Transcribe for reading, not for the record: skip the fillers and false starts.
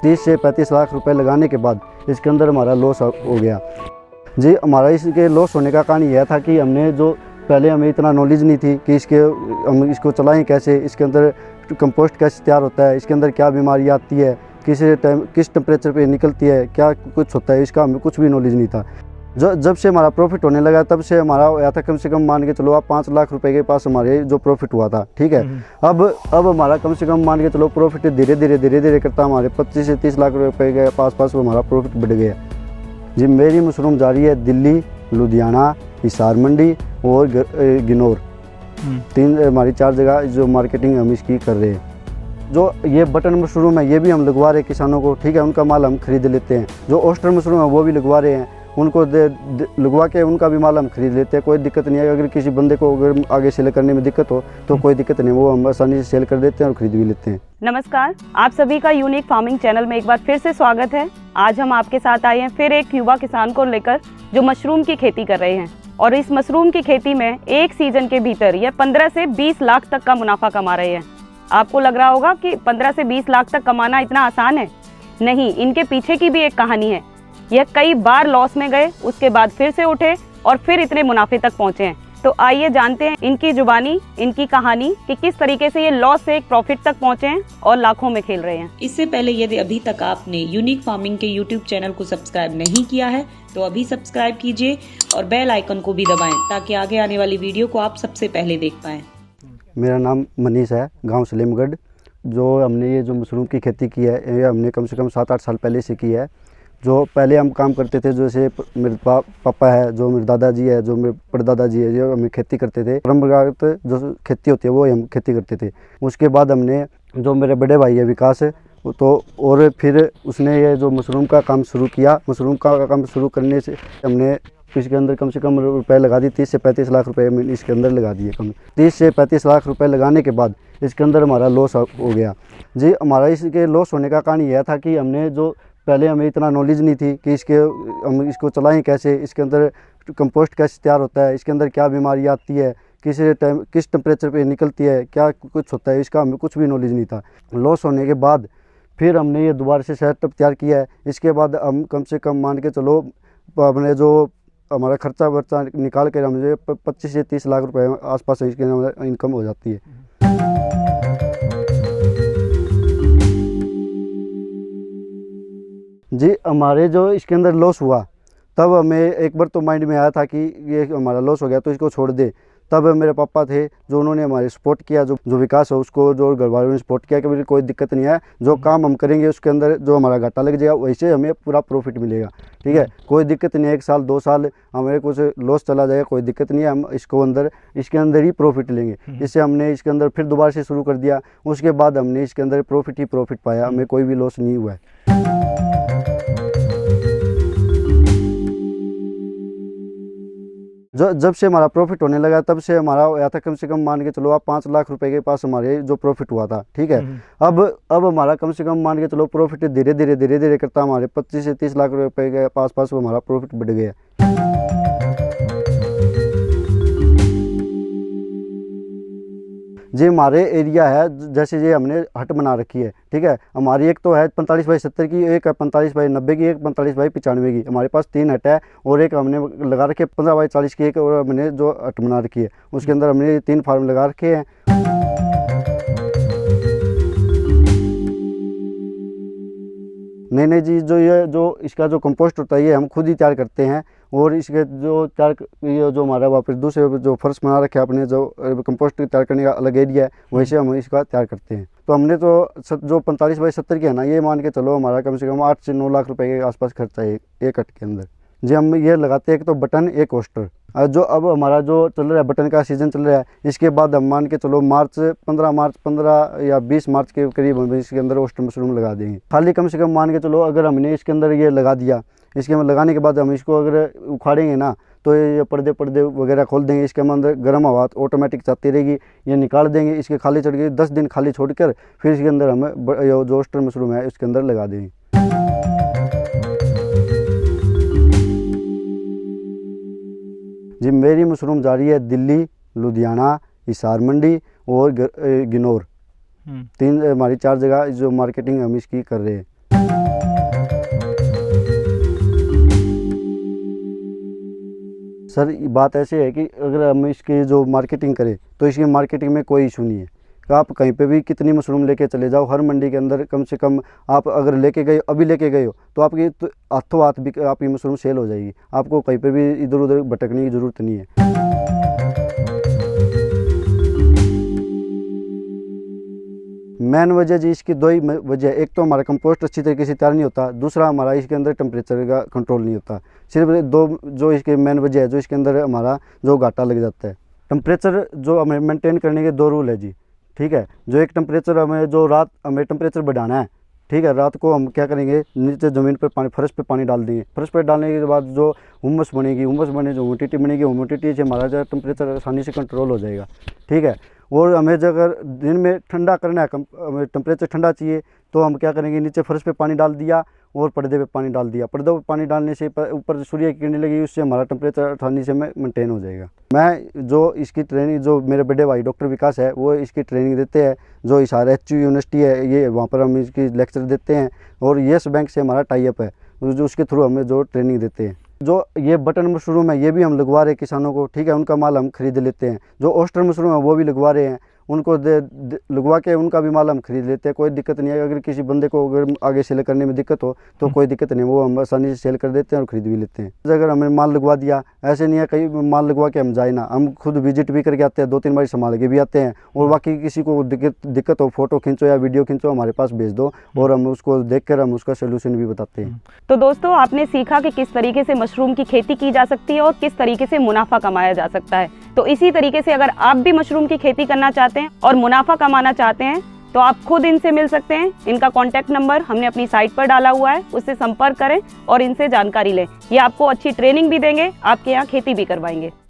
30 से 35 लाख रुपए लगाने के बाद इसके अंदर हमारा लॉस हो गया जी। हमारा इसके लॉस होने का कारण यह था कि हमने जो पहले हमें इतना नॉलेज नहीं थी कि हम इसको चलाएं कैसे, इसके अंदर कंपोस्ट कैसे तैयार होता है, इसके अंदर क्या बीमारी आती है, किस टेम्परेचर पे निकलती है, क्या कुछ होता है, इसका हमें कुछ भी नॉलेज नहीं था। जब से हमारा प्रॉफिट होने लगा तब से हमारा या था कम से कम मान के चलो आप 5 लाख रुपए के पास हमारे जो प्रॉफिट हुआ था, ठीक है। अब हमारा कम से कम मान के चलो प्रॉफिट धीरे धीरे करता हमारे 25 से 30 लाख रुपए के पास हमारा प्रॉफिट बढ़ गया जी। मेरी मशरूम जा रही है दिल्ली, लुधियाना, हिसार मंडी और गिनौर, 4 जगह जो मार्केटिंग हम इसकी कर रहे हैं। जो ये बटन मशरूम है ये भी हम लगवा रहे हैं किसानों को, ठीक है, उनका माल हम खरीद लेते हैं। जो ओस्टर मशरूम है वो भी लगवा रहे हैं, उनको लगवा के उनका भी माल हम खरीद लेते हैं, कोई दिक्कत नहीं है। अगर किसी बंदे को अगर आगे सेल करने में दिक्कत हो तो कोई दिक्कत नहीं, वो हम आसानी से सेल कर देते हैं और खरीद भी लेते हैं। नमस्कार, आप सभी का यूनिक फार्मिंग चैनल में एक बार फिर से स्वागत है। आज हम आपके साथ आए हैं फिर एक युवा किसान को लेकर जो मशरूम की खेती कर रहे हैं और इस मशरूम की खेती में एक सीजन के भीतर ये 15 से 20 लाख तक का मुनाफा कमा रहे हैं। आपको लग रहा होगा कि 15 से 20 लाख तक कमाना इतना आसान है, नहीं, इनके पीछे की भी एक कहानी है। यह कई बार लॉस में गए, उसके बाद फिर से उठे और फिर इतने मुनाफे तक पहुंचे हैं। तो आइए जानते हैं इनकी जुबानी, इनकी कहानी कि किस तरीके से ये लॉस से एक प्रॉफिट तक पहुंचे हैं और लाखों में खेल रहे हैं। इससे पहले यदि अभी तक आपने यूनिक फार्मिंग के यूट्यूब चैनल को सब्सक्राइब नहीं किया है तो अभी सब्सक्राइब कीजिए और बेल आइकन को भी दबाएं ताकि आगे आने वाली वीडियो को आप सबसे पहले देख पाएं। मेरा नाम मनीष है, गांव सलीमगढ़। जो हमने ये जो मशरूम की खेती की है ये हमने कम से कम 7-8 साल पहले से की है। जो पहले हम काम करते थे, जैसे मेरे पापा है, जो मेरे दादाजी है, जो मेरे परदादा जी है, जो हमें खेती करते थे, परंपरागत जो खेती होती है वो हम खेती करते थे। उसके बाद हमने जो मेरे बड़े भाई है विकास तो और फिर उसने ये जो मशरूम का काम शुरू किया। मशरूम का काम शुरू करने से हमने इसके अंदर कम से कम रुपए लगा दी, 30 से 35 लाख रुपए इसके अंदर लगा दिए। 30 से 35 लाख रुपए लगाने के बाद इसके अंदर हमारा लॉस हो गया जी। हमारा इसके लॉस होने का कारण यह था कि हमने जो पहले हमें इतना नॉलेज नहीं थी कि हम इसको चलाएं कैसे, इसके अंदर कंपोस्ट कैसे तैयार होता है, इसके अंदर क्या बीमारी आती है, किस टेम्परेचर पे निकलती है, क्या कुछ होता है, इसका हमें कुछ भी नॉलेज नहीं था। लॉस होने के बाद फिर हमने ये दोबारा से सेटअप तैयार किया है। इसके बाद हम कम से कम मान के चलो अपने जो हमारा खर्चा वर्चा निकाल कर हमें 25 से 30 लाख रुपए आसपास इसके इनकम हो जाती है जी। हमारे जो इसके अंदर लॉस हुआ तब हमें एक बार तो माइंड में आया था कि ये हमारा लॉस हो गया तो इसको छोड़ दे। तब मेरे पापा थे जो उन्होंने हमारे सपोर्ट किया, जो विकास है उसको, जो घर वालों ने सपोर्ट किया कि भाई कोई दिक्कत नहीं है, जो काम हम करेंगे उसके अंदर जो हमारा घाटा लग जाएगा वैसे हमें पूरा प्रॉफिट मिलेगा, ठीक है, कोई दिक्कत नहीं है। 1 साल 2 साल हमें कुछ लॉस चला जाएगा, कोई दिक्कत नहीं है, हम इसके अंदर ही प्रॉफिट लेंगे। इससे हमने इसके अंदर फिर दोबारा से शुरू कर दिया। उसके बाद हमने इसके अंदर प्रॉफिट ही प्रॉफिट पाया, हमें कोई भी लॉस नहीं हुआ है। जब से हमारा प्रॉफिट होने लगा तब से हमारा या था कम से कम मान के चलो आप 5 लाख रुपए के पास हमारे जो प्रॉफिट हुआ था, ठीक है। अब हमारा कम से कम मान के चलो प्रॉफिट धीरे धीरे करता हमारे 25 से 30 लाख रुपए के पास हमारा प्रॉफिट बढ़ गया जी। हमारे एरिया है जैसे ये हमने हट बना रखी है, ठीक है। हमारी एक तो है 45 बाई 70 की, एक है 45 बाई 90 की, एक 45 बाई 95 की। हमारे पास 3 हट है और एक हमने लगा रखी है 15 बाई 40 की, एक और हमने जो हट बना रखी है उसके अंदर हमने 3 फार्म लगा रखे हैं। नहीं जी, जो इसका जो कंपोस्ट होता है ये हम खुद ही तैयार करते हैं और इसके ये जो हमारा वापस दूसरे जो फर्श बना रखे अपने जो कंपोस्ट तैयार करने का अलग एरिया है वैसे हम इसका तैयार करते हैं। तो हमने तो जो 45 बाई 70 की है ना, ये मान के चलो हमारा कम से कम 8 से 9 लाख रुपए के आसपास खर्चा है एक हट के अंदर जी। हम ये लगाते हैं एक तो बटन, एक ओस्टर। जो अब हमारा जो चल रहा है बटन का सीज़न चल रहा है, इसके बाद हम मान के चलो 15 या 20 मार्च के करीब हम इसके अंदर ओस्टर मशरूम लगा देंगे। खाली कम से कम मान के चलो अगर हमने इसके अंदर ये लगा दिया, इसके अंदर लगाने के बाद हम इसको अगर उखाड़ेंगे ना तो ये पर्दे वगैरह खोल देंगे, इसके अंदर गर्म हवा ऑटोमेटिक जाती रहेगी, ये निकाल देंगे। इसके खाली छोड़ के 10 दिन खाली छोड़कर फिर इसके अंदर हम जो ओस्टर मशरूम है इसके अंदर लगा देंगे जी। मेरी मशरूम जा रही है दिल्ली, लुधियाना, हिसार मंडी और गिनौर, 4 जगह जो मार्केटिंग हम इसकी कर रहे हैं। सर बात ऐसे है कि अगर हम इसकी जो मार्केटिंग करें तो इसकी मार्केटिंग में कोई इशू नहीं है। कि आप कहीं पे भी कितनी मशरूम लेके चले जाओ, हर मंडी के अंदर कम से कम आप अगर लेके गए, अभी लेके गए हो तो आपकी तो हाथों हाथ भी आपकी मशरूम सेल हो जाएगी। आपको कहीं पे भी इधर उधर भटकने की ज़रूरत नहीं है। मेन वजह जी इसकी दो ही वजह, एक तो हमारा कंपोस्ट अच्छी तरीके से तैयार नहीं होता, दूसरा हमारा इसके अंदर टेम्परेचर का कंट्रोल नहीं होता। सिर्फ दो जो इसके मेन वजह है जो इसके अंदर हमारा जो घाटा लग जाता है। टेम्परेचर जो हमें मेंटेन करने के दो रूल है जी, ठीक है। जो एक टेम्परेचर हमें जो रात हमें टेम्परेचर बढ़ाना है, ठीक है। रात को हम क्या करेंगे, नीचे ज़मीन पर पानी, फर्श पे पानी डाल देंगे। फर्श पे डालने के बाद जो हुमस बनेगी, हुमस बने जो ह्यूमिडिटी बनेगी, ह्यूमिडिटी से हमारा जो टेम्परेचर आसानी से कंट्रोल हो जाएगा, ठीक है। और हमें जो अगर दिन में ठंडा करना है, हमें टेम्परेचर ठंडा चाहिए, तो हम क्या करेंगे, नीचे फर्श पे पानी डाल दिया और पर्दे पे पानी डाल दिया। पर्दे पे पानी डालने से ऊपर सूर्य की किरणें लगी, उससे हमारा टेम्परेचर आसानी से मेंटेन हो जाएगा। मैं जो इसकी ट्रेनिंग, जो मेरे बड़े भाई डॉक्टर विकास है वो इसकी ट्रेनिंग देते हैं। जो हिसार HU यूनिवर्सिटी है, ये वहाँ पर हम इसकी लेक्चर देते हैं। और येस बैंक से हमारा टाई अप है, जो उसके थ्रू हमें जो ट्रेनिंग देते हैं। जो ये बटन मशरूम है ये भी हम लगवा रहे हैं किसानों को, ठीक है। उनका माल हम खरीद लेते हैं। जो ऑस्टर मशरूम है वो भी लगवा रहे हैं, उनको लगवा के उनका भी माल हम खरीद लेते हैं। कोई दिक्कत नहीं है। अगर किसी बंदे को अगर आगे सेल करने में दिक्कत हो तो कोई दिक्कत नहीं, वो हम आसानी से सेल कर देते हैं और ख़रीद भी लेते हैं। अगर हमें माल लगवा दिया, ऐसे नहीं है कहीं माल लगवा के हम जाए ना, हम खुद विजिट भी करके आते हैं, 2-3 बार संभाल के भी आते हैं। और बाकी किसी को दिक्कत हो, फोटो खींचो या वीडियो खींचो, हमारे पास भेज दो और हम उसको देख कर हम उसका सोल्यूशन भी बताते हैं। तो दोस्तों, आपने सीखा कि किस तरीके से मशरूम की खेती की जा सकती है और किस तरीके से मुनाफा कमाया जा सकता है। तो इसी तरीके से अगर आप भी मशरूम की खेती करना चाहते हैं और मुनाफा कमाना चाहते हैं तो आप खुद इनसे मिल सकते हैं। इनका कॉन्टैक्ट नंबर हमने अपनी साइट पर डाला हुआ है, उससे संपर्क करें और इनसे जानकारी लें। ये आपको अच्छी ट्रेनिंग भी देंगे, आपके यहाँ खेती भी करवाएंगे।